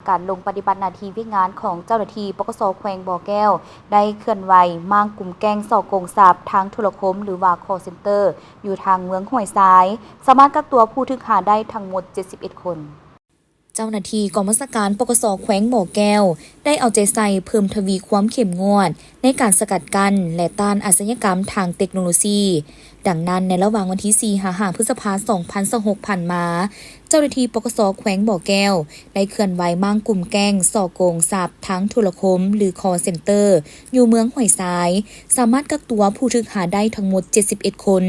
การลงปฏิบัติหน้าที่เวียกงานของเจ้าหน้าที่ปกส.แขวงบ่อแก้วได้เคลื่อนไหวมางกลุ่มแก๊งส่อโกงทรัพย์ทางโทรคมหรือว่า call center อยู่ทางเมืองห้วยทราย สามารถกักตัวผู้ถูกหาได้ทั้งหมด 71 คน เจ้าหน้าที่กองบัญชาการปกส.แขวงบ่อแก้วได้เอาใจใส่เพิ่มทวีความเข้มงวดในการสกัดกั้นและต้านอาชญากรรมทางเทคโนโลยี ดังนั้นในระหว่างวันที่ 4-5 พฤษภาคม 2026 ผ่านมา เจ้าหน้าที่ปกส.แขวงบ่อแก้วได้เคลื่อนไหวมั่งกลุ่มแก๊งส่อโกงทรัพย์ทั้งโทรคมหรือ call center อยู่เมืองห้วยทราย สามารถกักตัวผู้ถูกหาได้ทั้งหมด 71 คน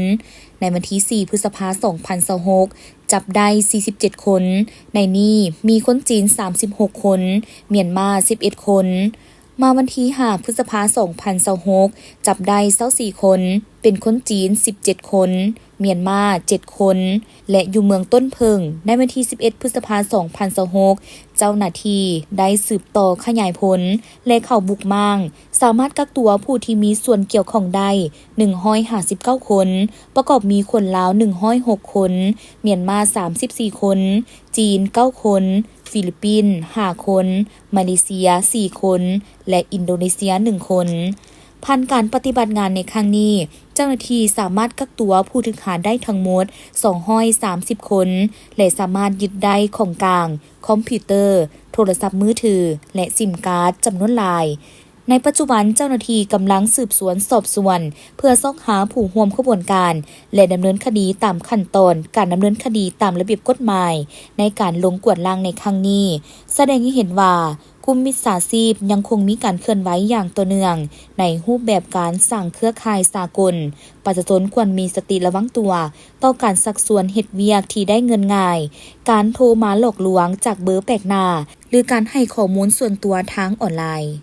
ในวันที่ 4 พฤษภาคม 2026 จับได้ 47 คน ในนี้มีคนจีน 36 คน เมียนมา 11 คน มาวันที่ 5 พฤษภาคม 2026 จับได้ 24 คน เป็นคนจีน 17 คน เมียนมา 7 คน และอยู่เมืองต้นเพิงในวันที่ 11 พฤษภาคม 2026 เจ้าหน้าที่ได้สืบต่อขยายผลและเข้าบุกมั่งสามารถกักตัวผู้ที่มีส่วนเกี่ยวข้องได้ 159 คน ประกอบมีคนลาว 106 คน เมียนมา 34 คน จีน 9 คน ฟิลิปปินส์ 5 คน มาเลเซีย 4 คน และอินโดนีเซีย 1 คนผ่านการปฏิบัติงานในครั้งนี้ เจ้าหน้าที่สามารถกักตัวผู้ถูกหาได้ทั้งหมด 230 คน และสามารถยึดได้ของกลาง คอมพิวเตอร์ โทรศัพท์มือถือ และซิมการ์ดจำนวนหลาย ในปัจจุบันเจ้าหน้าที่กำลังสืบสวนสอบสวนเพื่อซอกหาผู้ร่วมขบวนการและดำเนินคดีตามขั้นตอนการดำเนินคดีตามระเบียบกฎหมายในการลงกวดล้างในครั้งนี้แสดงให้เห็นว่ากลุ่มมิจฉาชีพยังคงมีการเคลื่อนไหวอย่างต่อเนื่องในรูปแบบการสร้างเครือข่ายสากลประชาชนควรมีสติระวังตัวต่อการสักส่วนเฮ็ดเวียกที่ได้เงินง่ายการโทรมาหลอกลวงจากเบอร์แปลกหน้าหรือการให้ข้อมูลส่วนตัวทางออนไลน์